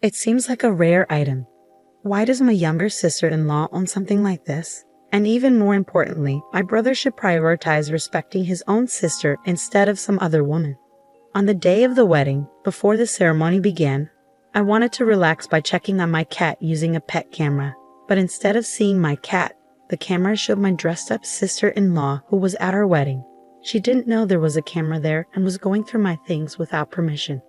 It seems like a rare item. Why does my younger sister-in-law own something like this? And even more importantly, my brother should prioritize respecting his own sister instead of some other woman. On the day of the wedding, before the ceremony began, I wanted to relax by checking on my cat using a pet camera. But instead of seeing my cat, the camera showed my dressed-up sister-in-law who was at our wedding. She didn't know there was a camera there and was going through my things without permission.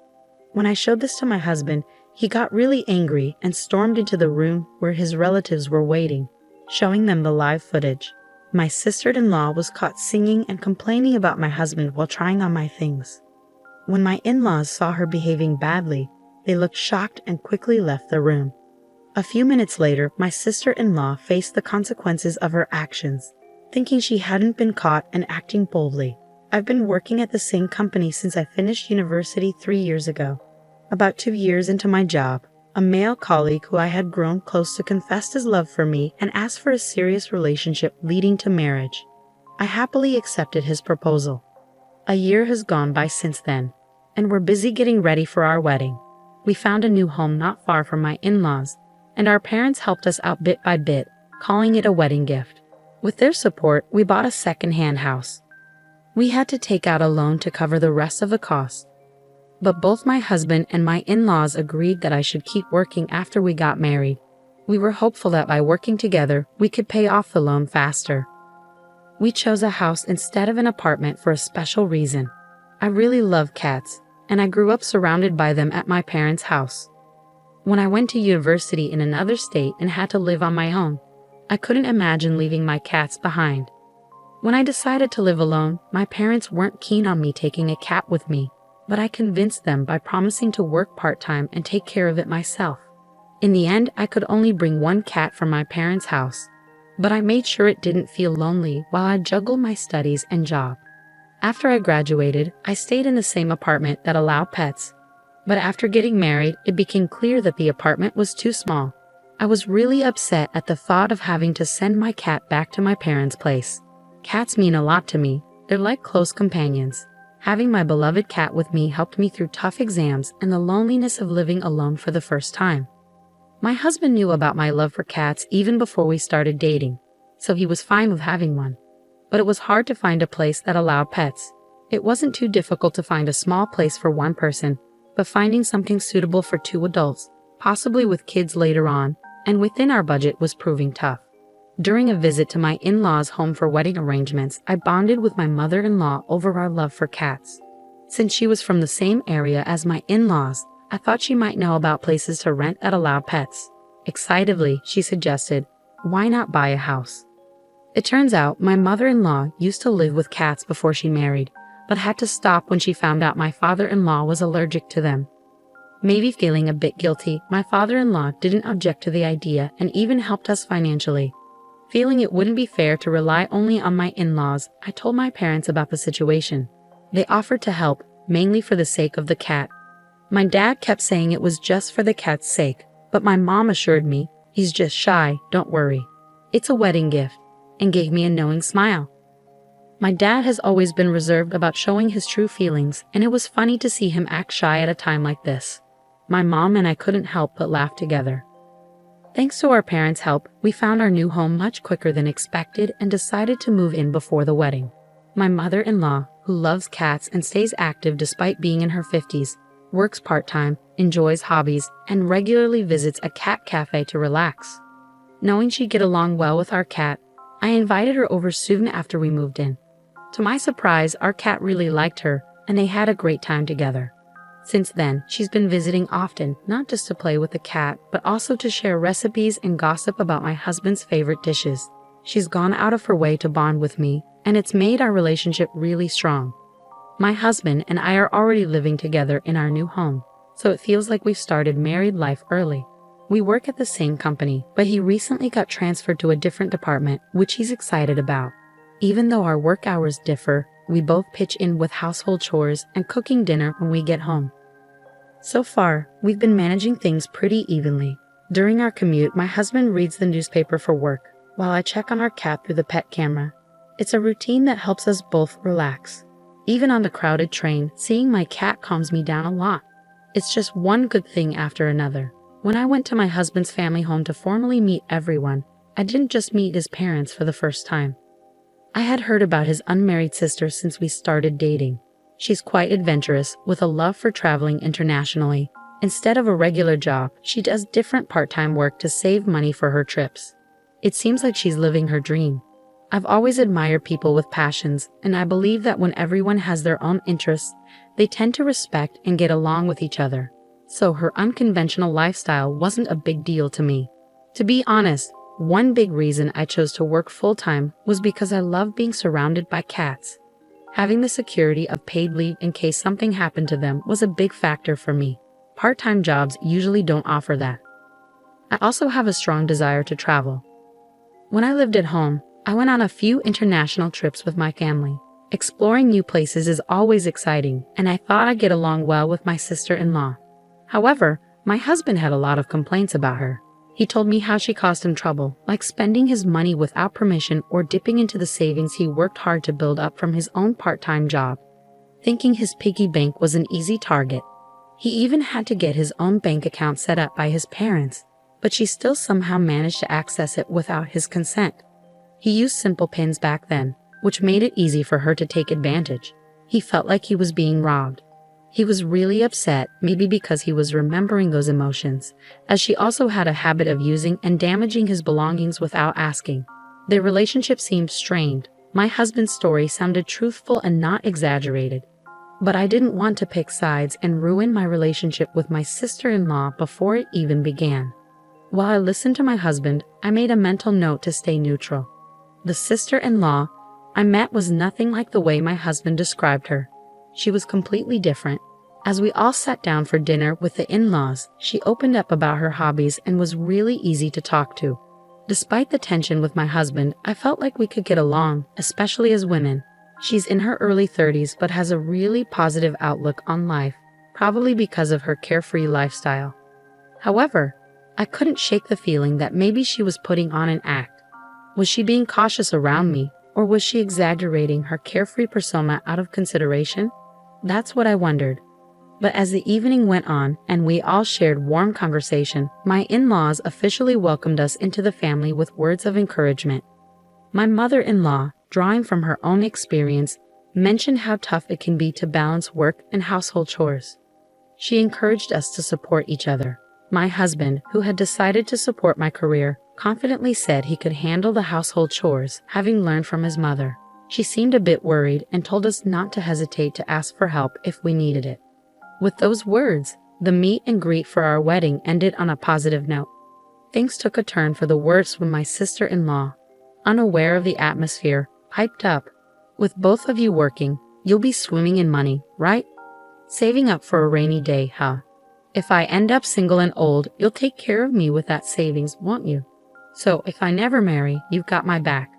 When I showed this to my husband, he got really angry and stormed into the room where his relatives were waiting, showing them the live footage. My sister-in-law was caught singing and complaining about my husband while trying on my things. When my in-laws saw her behaving badly, they looked shocked and quickly left the room. A few minutes later, my sister-in-law faced the consequences of her actions, thinking she hadn't been caught and acting boldly. I've been working at the same company since I finished university 3 years ago. About 2 years into my job, a male colleague who I had grown close to confessed his love for me and asked for a serious relationship leading to marriage. I happily accepted his proposal. A year has gone by since then, and we're busy getting ready for our wedding. We found a new home not far from my in-laws, and our parents helped us out bit by bit, calling it a wedding gift. With their support, we bought a second-hand house. We had to take out a loan to cover the rest of the cost. But both my husband and my in-laws agreed that I should keep working after we got married. We were hopeful that by working together, we could pay off the loan faster. We chose a house instead of an apartment for a special reason. I really love cats, and I grew up surrounded by them at my parents' house. When I went to university in another state and had to live on my own, I couldn't imagine leaving my cats behind. When I decided to live alone, my parents weren't keen on me taking a cat with me, but I convinced them by promising to work part-time and take care of it myself. In the end, I could only bring one cat from my parents' house, but I made sure it didn't feel lonely while I juggled my studies and job. After I graduated, I stayed in the same apartment that allowed pets, but after getting married, it became clear that the apartment was too small. I was really upset at the thought of having to send my cat back to my parents' place. Cats mean a lot to me. They're like close companions. Having my beloved cat with me helped me through tough exams and the loneliness of living alone for the first time. My husband knew about my love for cats even before we started dating, so he was fine with having one. But it was hard to find a place that allowed pets. It wasn't too difficult to find a small place for one person, but finding something suitable for 2 adults, possibly with kids later on, and within our budget was proving tough. During a visit to my in-laws' home for wedding arrangements, I bonded with my mother-in-law over our love for cats. Since she was from the same area as my in-laws, I thought she might know about places to rent that allowed pets. Excitedly, she suggested, "Why not buy a house?" It turns out my mother-in-law used to live with cats before she married, but had to stop when she found out my father-in-law was allergic to them. Maybe feeling a bit guilty, my father-in-law didn't object to the idea and even helped us financially. Feeling it wouldn't be fair to rely only on my in-laws, I told my parents about the situation. They offered to help, mainly for the sake of the cat. My dad kept saying it was just for the cat's sake, but my mom assured me, "He's just shy, don't worry. It's a wedding gift," and gave me a knowing smile. My dad has always been reserved about showing his true feelings, and it was funny to see him act shy at a time like this. My mom and I couldn't help but laugh together. Thanks to our parents' help, we found our new home much quicker than expected and decided to move in before the wedding. My mother-in-law, who loves cats and stays active despite being in her 50s, works part-time, enjoys hobbies, and regularly visits a cat cafe to relax. Knowing she'd get along well with our cat, I invited her over soon after we moved in. To my surprise, our cat really liked her, and they had a great time together. Since then, she's been visiting often, not just to play with the cat, but also to share recipes and gossip about my husband's favorite dishes. She's gone out of her way to bond with me, and it's made our relationship really strong. My husband and I are already living together in our new home, so it feels like we've started married life early. We work at the same company, but he recently got transferred to a different department, which he's excited about. Even though our work hours differ, we both pitch in with household chores and cooking dinner when we get home. So far, we've been managing things pretty evenly. During our commute, my husband reads the newspaper for work, while I check on our cat through the pet camera. It's a routine that helps us both relax. Even on the crowded train, seeing my cat calms me down a lot. It's just one good thing after another. When I went to my husband's family home to formally meet everyone, I didn't just meet his parents for the first time. I had heard about his unmarried sister since we started dating. She's quite adventurous, with a love for traveling internationally. Instead of a regular job, she does different part-time work to save money for her trips. It seems like she's living her dream. I've always admired people with passions, and I believe that when everyone has their own interests, they tend to respect and get along with each other. So her unconventional lifestyle wasn't a big deal to me. To be honest, one big reason I chose to work full-time was because I love being surrounded by cats. Having the security of paid leave in case something happened to them was a big factor for me. Part-time jobs usually don't offer that. I also have a strong desire to travel. When I lived at home, I went on a few international trips with my family. Exploring new places is always exciting, and I thought I'd get along well with my sister-in-law. However, my husband had a lot of complaints about her. He told me how she caused him trouble, like spending his money without permission or dipping into the savings he worked hard to build up from his own part-time job. Thinking his piggy bank was an easy target. He even had to get his own bank account set up by his parents, but she still somehow managed to access it without his consent. He used simple pins back then, which made it easy for her to take advantage. He felt like he was being robbed. He was really upset, maybe because he was remembering those emotions, as she also had a habit of using and damaging his belongings without asking. Their relationship seemed strained. My husband's story sounded truthful and not exaggerated. But I didn't want to pick sides and ruin my relationship with my sister-in-law before it even began. While I listened to my husband, I made a mental note to stay neutral. The sister-in-law I met was nothing like the way my husband described her. She was completely different. As we all sat down for dinner with the in-laws, she opened up about her hobbies and was really easy to talk to. Despite the tension with my husband, I felt like we could get along, especially as women. She's in her early 30s but has a really positive outlook on life, probably because of her carefree lifestyle. However, I couldn't shake the feeling that maybe she was putting on an act. Was she being cautious around me, or was she exaggerating her carefree persona out of consideration? That's what I wondered. But as the evening went on and we all shared warm conversation, my in-laws officially welcomed us into the family with words of encouragement. My mother-in-law, drawing from her own experience, mentioned how tough it can be to balance work and household chores. She encouraged us to support each other. My husband, who had decided to support my career, confidently said he could handle the household chores, having learned from his mother. She seemed a bit worried and told us not to hesitate to ask for help if we needed it. With those words, the meet and greet for our wedding ended on a positive note. Things took a turn for the worse when my sister-in-law, unaware of the atmosphere, piped up, "With both of you working, you'll be swimming in money, right? Saving up for a rainy day, huh? If I end up single and old, you'll take care of me with that savings, won't you? So if I never marry, you've got my back."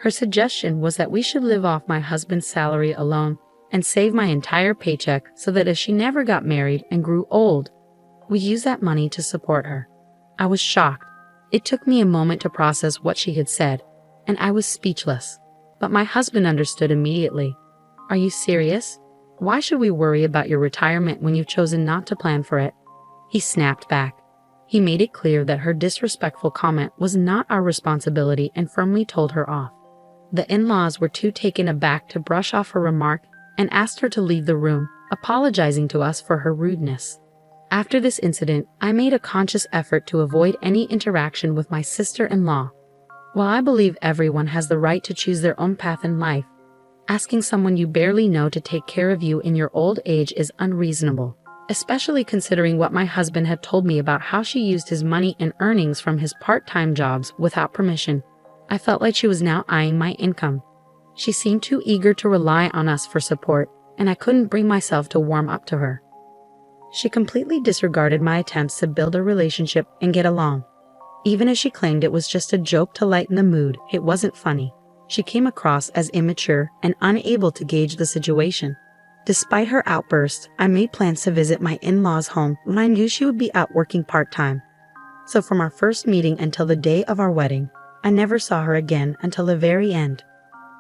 Her suggestion was that we should live off my husband's salary alone and save my entire paycheck so that if she never got married and grew old, we use that money to support her. I was shocked. It took me a moment to process what she had said, and I was speechless. But my husband understood immediately. "Are you serious? Why should we worry about your retirement when you've chosen not to plan for it?" He snapped back. He made it clear that her disrespectful comment was not our responsibility and firmly told her off. The in-laws were too taken aback to brush off her remark and asked her to leave the room, apologizing to us for her rudeness. After this incident, I made a conscious effort to avoid any interaction with my sister-in-law. While I believe everyone has the right to choose their own path in life, asking someone you barely know to take care of you in your old age is unreasonable, especially considering what my husband had told me about how she used his money and earnings from his part-time jobs without permission. I felt like she was now eyeing my income. She seemed too eager to rely on us for support, and I couldn't bring myself to warm up to her. She completely disregarded my attempts to build a relationship and get along. Even as she claimed it was just a joke to lighten the mood, it wasn't funny. She came across as immature and unable to gauge the situation. Despite her outburst, I made plans to visit my in-laws' home when I knew she would be out working part-time. So from our first meeting until the day of our wedding, I never saw her again until the very end.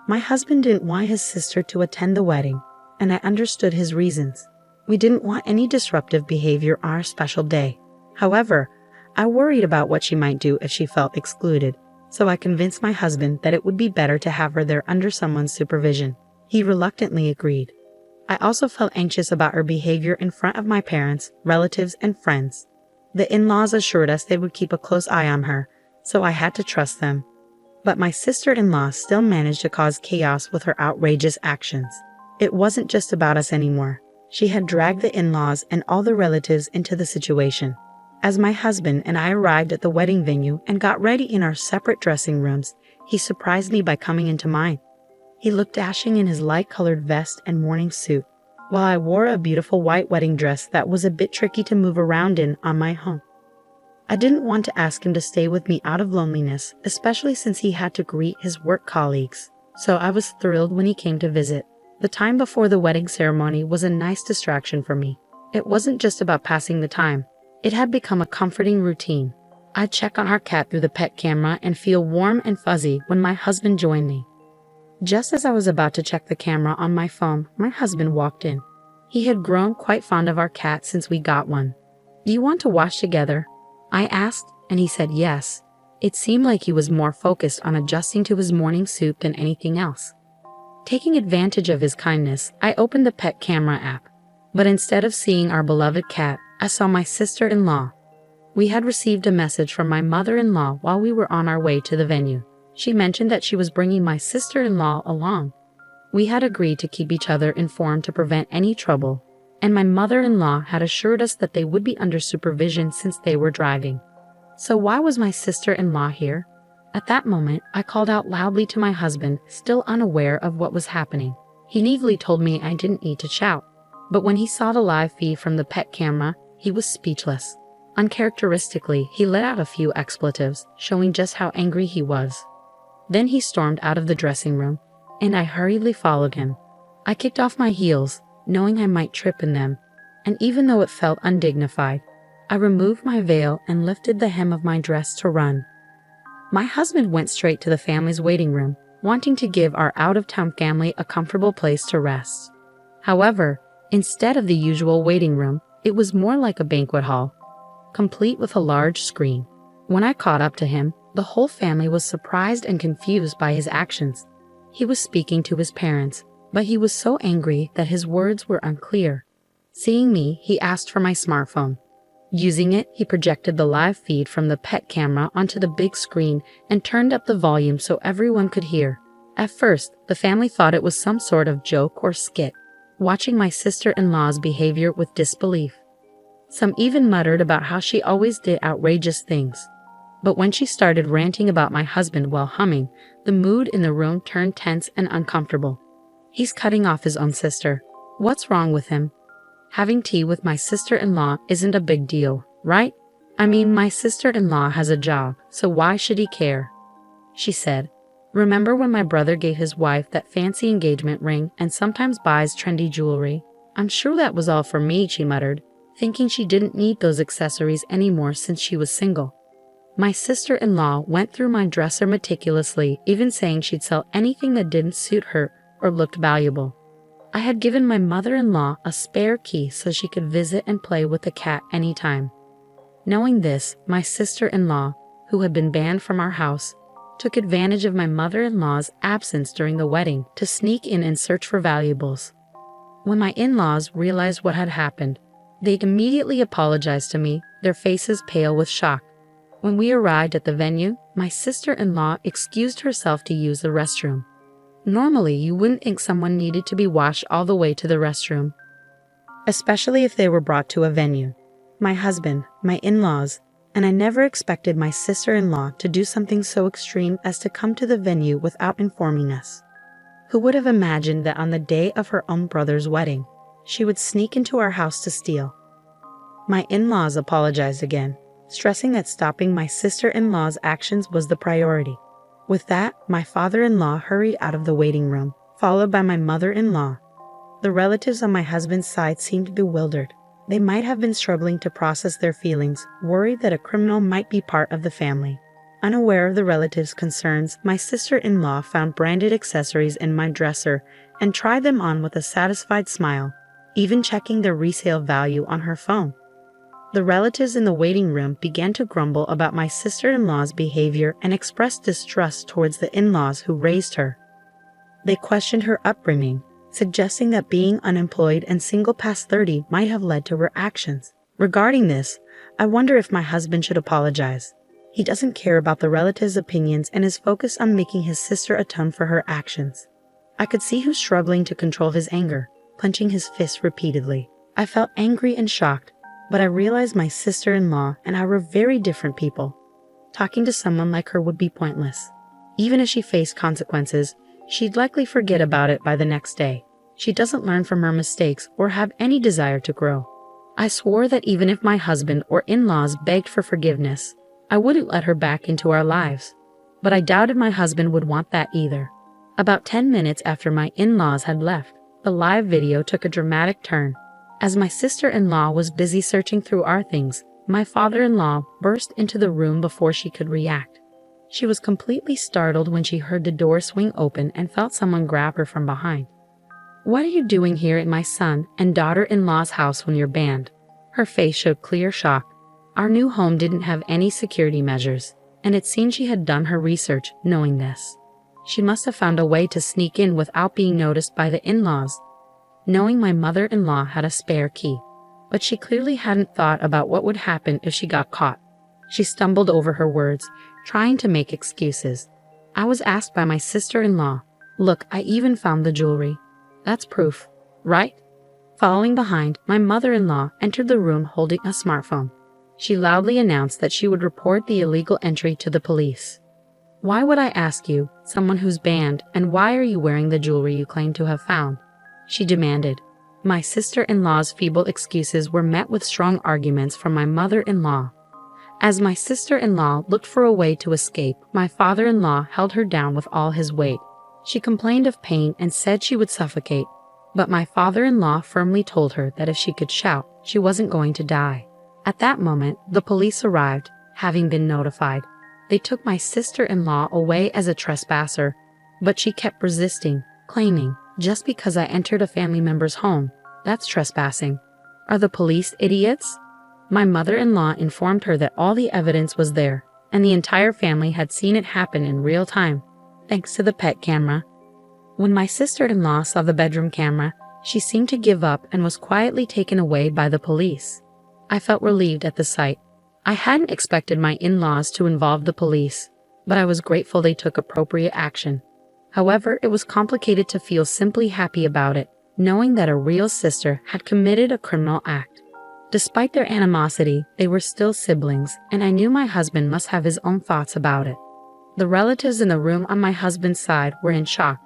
My husband didn't want his sister to attend the wedding, and I understood his reasons. We didn't want any disruptive behavior on our special day. However, I worried about what she might do if she felt excluded, so I convinced my husband that it would be better to have her there under someone's supervision. He reluctantly agreed. I also felt anxious about her behavior in front of my parents, relatives, and friends. The in-laws assured us they would keep a close eye on her, so I had to trust them. But my sister-in-law still managed to cause chaos with her outrageous actions. It wasn't just about us anymore. She had dragged the in-laws and all the relatives into the situation. As my husband and I arrived at the wedding venue and got ready in our separate dressing rooms, he surprised me by coming into mine. He looked dashing in his light-colored vest and morning suit, while I wore a beautiful white wedding dress that was a bit tricky to move around in on my own. I didn't want to ask him to stay with me out of loneliness, especially since he had to greet his work colleagues, so I was thrilled when he came to visit. The time before the wedding ceremony was a nice distraction for me. It wasn't just about passing the time. It had become a comforting routine. I'd check on our cat through the pet camera and feel warm and fuzzy when my husband joined me. Just as I was about to check the camera on my phone, my husband walked in. He had grown quite fond of our cat since we got one. "Do you want to watch together?" I asked, and he said yes. It seemed like he was more focused on adjusting to his morning suit than anything else. Taking advantage of his kindness, I opened the pet camera app. But instead of seeing our beloved cat, I saw my sister-in-law. We had received a message from my mother-in-law while we were on our way to the venue. She mentioned that she was bringing my sister-in-law along. We had agreed to keep each other informed to prevent any trouble, and my mother-in-law had assured us that they would be under supervision since they were driving. So why was my sister-in-law here? At that moment, I called out loudly to my husband, still unaware of what was happening. He naively told me I didn't need to shout, but when he saw the live feed from the pet camera, he was speechless. Uncharacteristically, he let out a few expletives, showing just how angry he was. Then he stormed out of the dressing room, and I hurriedly followed him. I kicked off my heels, knowing I might trip in them, and even though it felt undignified, I removed my veil and lifted the hem of my dress to run. My husband went straight to the family's waiting room, wanting to give our out-of-town family a comfortable place to rest. However, instead of the usual waiting room, it was more like a banquet hall, complete with a large screen. When I caught up to him, the whole family was surprised and confused by his actions. He was speaking to his parents, but he was so angry that his words were unclear. Seeing me, he asked for my smartphone. Using it, he projected the live feed from the pet camera onto the big screen and turned up the volume so everyone could hear. At first, the family thought it was some sort of joke or skit, watching my sister-in-law's behavior with disbelief. Some even muttered about how she always did outrageous things. But when she started ranting about my husband while humming, the mood in the room turned tense and uncomfortable. "He's cutting off his own sister. What's wrong with him? Having tea with my sister-in-law isn't a big deal, right? I mean, my sister-in-law has a job, so why should he care?" she said. "Remember when my brother gave his wife that fancy engagement ring and sometimes buys trendy jewelry? I'm sure that was all for me," she muttered, thinking she didn't need those accessories anymore since she was single. My sister-in-law went through my dresser meticulously, even saying she'd sell anything that didn't suit her or looked valuable. I had given my mother-in-law a spare key so she could visit and play with the cat anytime. Knowing this, my sister-in-law, who had been banned from our house, took advantage of my mother-in-law's absence during the wedding to sneak in and search for valuables. When my in-laws realized what had happened, they immediately apologized to me, their faces pale with shock. When we arrived at the venue, my sister-in-law excused herself to use the restroom. Normally, you wouldn't think someone needed to be washed all the way to the restroom, especially if they were brought to a venue. My husband, my in-laws, and I never expected my sister-in-law to do something so extreme as to come to the venue without informing us. Who would have imagined that on the day of her own brother's wedding, she would sneak into our house to steal? My in-laws apologized again, stressing that stopping my sister-in-law's actions was the priority. With that, my father-in-law hurried out of the waiting room, followed by my mother-in-law. The relatives on my husband's side seemed bewildered. They might have been struggling to process their feelings, worried that a criminal might be part of the family. Unaware of the relatives' concerns, my sister-in-law found branded accessories in my dresser and tried them on with a satisfied smile, even checking their resale value on her phone. The relatives in the waiting room began to grumble about my sister-in-law's behavior and expressed distrust towards the in-laws who raised her. They questioned her upbringing, suggesting that being unemployed and single past 30 might have led to her actions. Regarding this, I wonder if my husband should apologize. He doesn't care about the relatives' opinions and is focused on making his sister atone for her actions. I could see him struggling to control his anger, clenching his fists repeatedly. I felt angry and shocked, but I realized my sister-in-law and I were very different people. Talking to someone like her would be pointless. Even if she faced consequences, she'd likely forget about it by the next day. She doesn't learn from her mistakes or have any desire to grow. I swore that even if my husband or in-laws begged for forgiveness, I wouldn't let her back into our lives. But I doubted my husband would want that either. About 10 minutes after my in-laws had left, the live video took a dramatic turn. As my sister-in-law was busy searching through our things, my father-in-law burst into the room before she could react. She was completely startled when she heard the door swing open and felt someone grab her from behind. "What are you doing here in my son and daughter-in-law's house when you're banned?" Her face showed clear shock. Our new home didn't have any security measures, and it seemed she had done her research knowing this. She must have found a way to sneak in without being noticed by the in-laws, knowing my mother-in-law had a spare key. But she clearly hadn't thought about what would happen if she got caught. She stumbled over her words, trying to make excuses. I was asked by my sister-in-law, "Look, I even found the jewelry. That's proof, right?" Following behind, my mother-in-law entered the room holding a smartphone. She loudly announced that she would report the illegal entry to the police. "Why would I ask you, someone who's banned, and why are you wearing the jewelry you claim to have found?" she demanded. My sister-in-law's feeble excuses were met with strong arguments from my mother-in-law. As my sister-in-law looked for a way to escape, my father-in-law held her down with all his weight. She complained of pain and said she would suffocate, but my father-in-law firmly told her that if she could shout, she wasn't going to die. At that moment, the police arrived, having been notified. They took my sister-in-law away as a trespasser, but she kept resisting, claiming, "Just because I entered a family member's home, that's trespassing. Are the police idiots?" My mother-in-law informed her that all the evidence was there, and the entire family had seen it happen in real time, thanks to the pet camera. When my sister-in-law saw the bedroom camera, she seemed to give up and was quietly taken away by the police. I felt relieved at the sight. I hadn't expected my in-laws to involve the police, but I was grateful they took appropriate action. However, it was complicated to feel simply happy about it, knowing that a real sister had committed a criminal act. Despite their animosity, they were still siblings, and I knew my husband must have his own thoughts about it. The relatives in the room on my husband's side were in shock.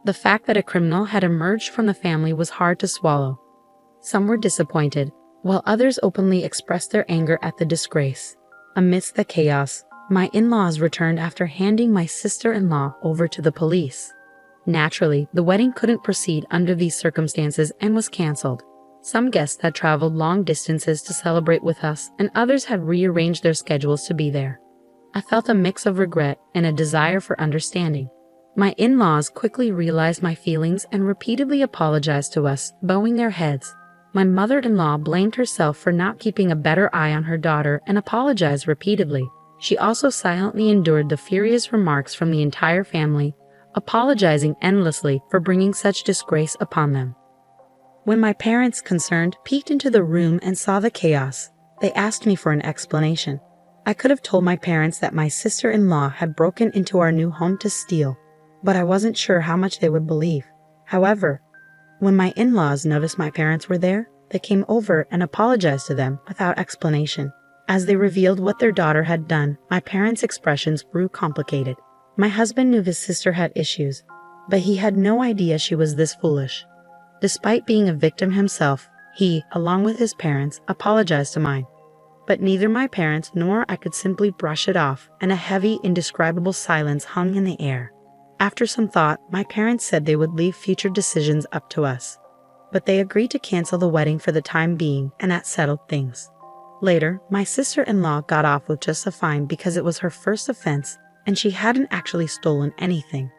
The fact that a criminal had emerged from the family was hard to swallow. Some were disappointed, while others openly expressed their anger at the disgrace. Amidst the chaos, my in-laws returned after handing my sister-in-law over to the police. Naturally, the wedding couldn't proceed under these circumstances and was canceled. Some guests had traveled long distances to celebrate with us, and others had rearranged their schedules to be there. I felt a mix of regret and a desire for understanding. My in-laws quickly realized my feelings and repeatedly apologized to us, bowing their heads. My mother-in-law blamed herself for not keeping a better eye on her daughter and apologized repeatedly. She also silently endured the furious remarks from the entire family, apologizing endlessly for bringing such disgrace upon them. When my parents, concerned, peeked into the room and saw the chaos, they asked me for an explanation. I could have told my parents that my sister-in-law had broken into our new home to steal, but I wasn't sure how much they would believe. However, when my in-laws noticed my parents were there, they came over and apologized to them without explanation. As they revealed what their daughter had done, my parents' expressions grew complicated. My husband knew his sister had issues, but he had no idea she was this foolish. Despite being a victim himself, he, along with his parents, apologized to mine. But neither my parents nor I could simply brush it off, and a heavy, indescribable silence hung in the air. After some thought, my parents said they would leave future decisions up to us. But they agreed to cancel the wedding for the time being, and that settled things. Later, my sister-in-law got off with just a fine because it was her first offense, and she hadn't actually stolen anything.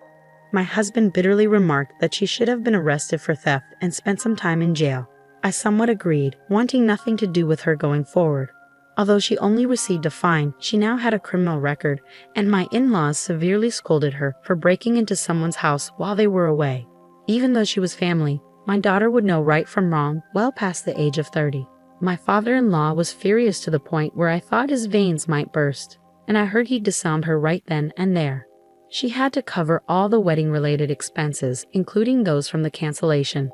My husband bitterly remarked that she should have been arrested for theft and spent some time in jail. I somewhat agreed, wanting nothing to do with her going forward. Although she only received a fine, she now had a criminal record, and my in-laws severely scolded her for breaking into someone's house while they were away. Even though she was family, my daughter would know right from wrong well past the age of 30. My father-in-law was furious to the point where I thought his veins might burst, and I heard he disowned her right then and there. She had to cover all the wedding-related expenses, including those from the cancellation.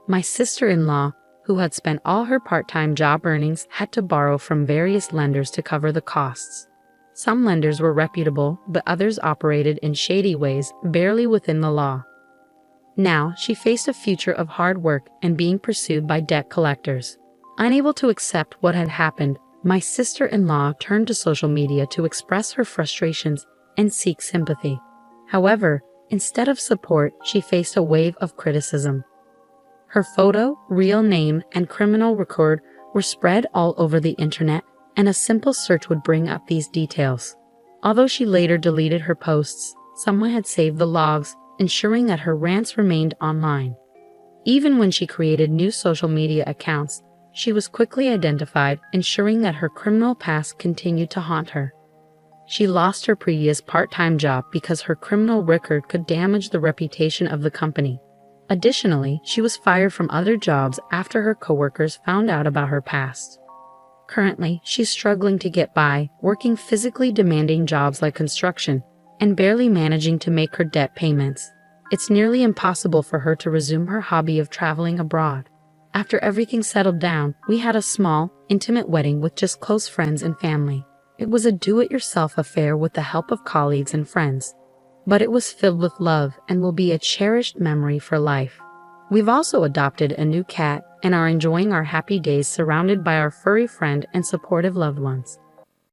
My sister-in-law, who had spent all her part-time job earnings, had to borrow from various lenders to cover the costs. Some lenders were reputable, but others operated in shady ways, barely within the law. Now, she faced a future of hard work and being pursued by debt collectors. Unable to accept what had happened, my sister-in-law turned to social media to express her frustrations and seek sympathy. However, instead of support, she faced a wave of criticism. Her photo, real name, and criminal record were spread all over the internet, and a simple search would bring up these details. Although she later deleted her posts, someone had saved the logs, ensuring that her rants remained online. Even when she created new social media accounts, she was quickly identified, ensuring that her criminal past continued to haunt her. She lost her previous part-time job because her criminal record could damage the reputation of the company. Additionally, she was fired from other jobs after her coworkers found out about her past. Currently, she's struggling to get by, working physically demanding jobs like construction, and barely managing to make her debt payments. It's nearly impossible for her to resume her hobby of traveling abroad. After everything settled down, we had a small, intimate wedding with just close friends and family. It was a do-it-yourself affair with the help of colleagues and friends. But it was filled with love and will be a cherished memory for life. We've also adopted a new cat and are enjoying our happy days surrounded by our furry friend and supportive loved ones.